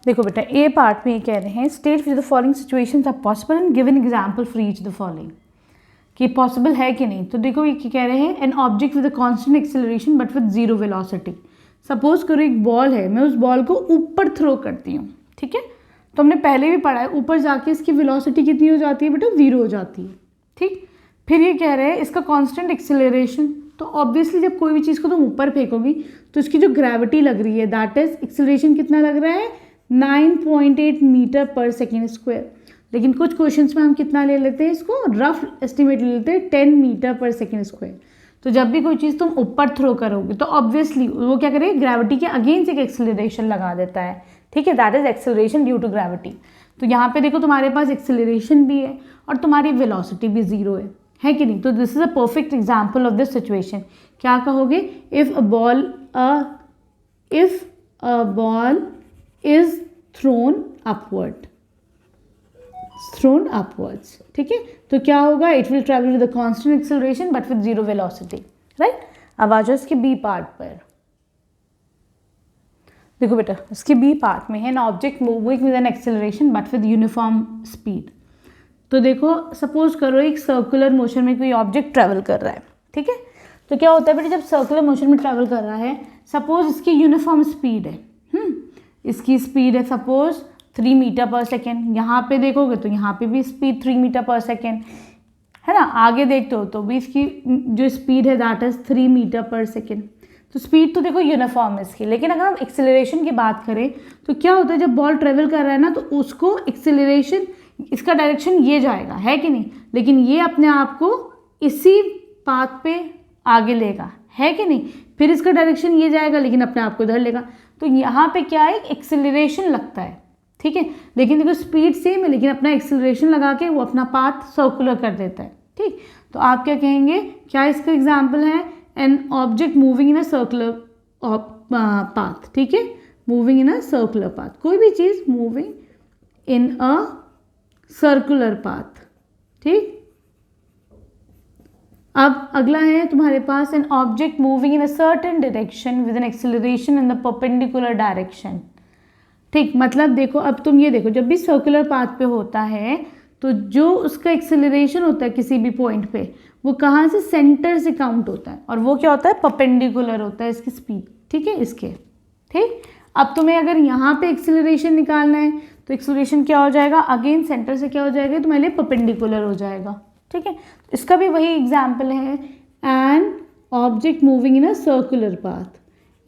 देखो बेटा ए पार्ट में ये कह रहे हैं state which the following situations are possible and give an example for each the following, कि पॉसिबल है कि नहीं। तो देखो ये कह रहे हैं an object with a constant acceleration but with zero velocity. Suppose करो एक बॉल है, मैं उस बॉल को ऊपर थ्रो करती हूँ, ठीक है। तो हमने पहले भी पढ़ा है ऊपर जाके इसकी वेलोसिटी कितनी हो जाती है बेटा, जीरो हो जाती है, ठीक। फिर ये कह रहे हैं इसका कांस्टेंट एक्सेलरेशन, तो ऑब्वियसली जब कोई भी चीज़ को तुम ऊपर फेंकोगी तो इसकी जो ग्रेविटी लग रही है दैट इज एक्सेलरेशन कितना लग रहा है 9.8 मीटर पर सेकेंड स्क्वायर। लेकिन कुछ क्वेश्चंस में हम कितना ले लेते हैं, इसको रफ एस्टिमेट ले लेते हैं 10 मीटर पर सेकेंड स्क्वायर। तो जब भी कोई चीज़ तुम ऊपर थ्रो करोगे तो ऑब्वियसली वो क्या करेगा, ग्रेविटी के अगेंस्ट एक एक्सेलरेशन लगा देता है, ठीक है, that is acceleration due to gravity. तो यहाँ पे देखो तुम्हारे पास एक्सेलरेशन भी है और तुम्हारी वेलोसिटी भी जीरो है कि नहीं। तो this is a perfect example of this situation. क्या कहोगे, if a ball is throne upwards, ठीक है। तो क्या होगा, it will travel with the constant acceleration but with zero velocity, right. अब आ जाओ इसके बी पार्ट पर। देखो बेटा इसके बी पार्ट में है an object moving with an acceleration but with uniform speed. तो देखो सपोज करो एक सर्कुलर मोशन में कोई ऑब्जेक्ट ट्रैवल कर रहा है, ठीक है। तो क्या होता है बेटा, जब सर्कुलर मोशन में ट्रैवल कर रहा है, सपोज इसकी यूनिफॉर्म स्पीड है, इसकी स्पीड है सपोज 3 मीटर पर सेकेंड। यहाँ पे देखोगे तो यहाँ पे भी स्पीड 3 मीटर पर सेकेंड है ना। आगे देखते हो तो भी इसकी जो स्पीड है दैट इज 3 मीटर पर सेकेंड। तो स्पीड तो देखो यूनिफॉर्म है इसकी। लेकिन अगर हम एक्सेलरेशन की बात करें तो क्या होता है, जब बॉल ट्रेवल कर रहा है ना तो उसको एक्सेलरेशन, इसका डायरेक्शन ये जाएगा, है कि नहीं, लेकिन ये अपने आप को इसी पाथ पे आगे लेगा, है कि नहीं। फिर इसका डायरेक्शन ये जाएगा लेकिन अपने आप को इधर लेगा। तो यहाँ पे क्या है, एक्सेलरेशन लगता है, ठीक है। लेकिन देखो स्पीड सेम है लेकिन अपना एक्सेलरेशन लगा के वो अपना पाथ सर्कुलर कर देता है, ठीक। तो आप क्या कहेंगे, क्या इसका एग्जाम्पल है, an object moving in a circular path, ठीक है, moving in a circular path. कोई भी चीज़ moving in a circular path, ठीक। अब अगला है तुम्हारे पास an object moving in a certain direction with an acceleration in the perpendicular direction, ठीक। मतलब देखो अब तुम ये देखो, जब भी सर्कुलर पाथ पे होता है तो जो उसका एक्सेलरेशन होता है किसी भी पॉइंट पे, वो कहाँ से, सेंटर से काउंट होता है, और वो क्या होता है, परपेंडिकुलर होता है इसकी स्पीड, ठीक है, इसके, ठीक। अब तुम्हें अगर यहाँ पे एक्सेलरेशन निकालना है तो एक्सेलरेशन क्या हो जाएगा, अगेन सेंटर से क्या हो जाएगा, तुम्हारे लिए परपेंडिकुलर हो जाएगा, ठीक है। इसका भी वही एग्जाम्पल है, an object moving in a circular path,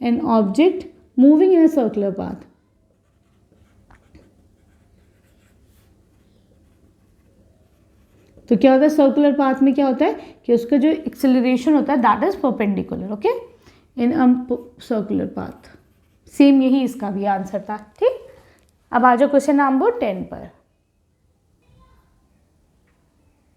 N object moving in a circular path. तो क्या होता है, सर्कुलर पाथ में क्या होता है कि उसका जो एक्सेलरेशन होता है that is perpendicular, okay, in a circular path. Same यही इसका भी आंसर था, ठीक। अब आ जाओ क्वेश्चन नंबर 10 पर।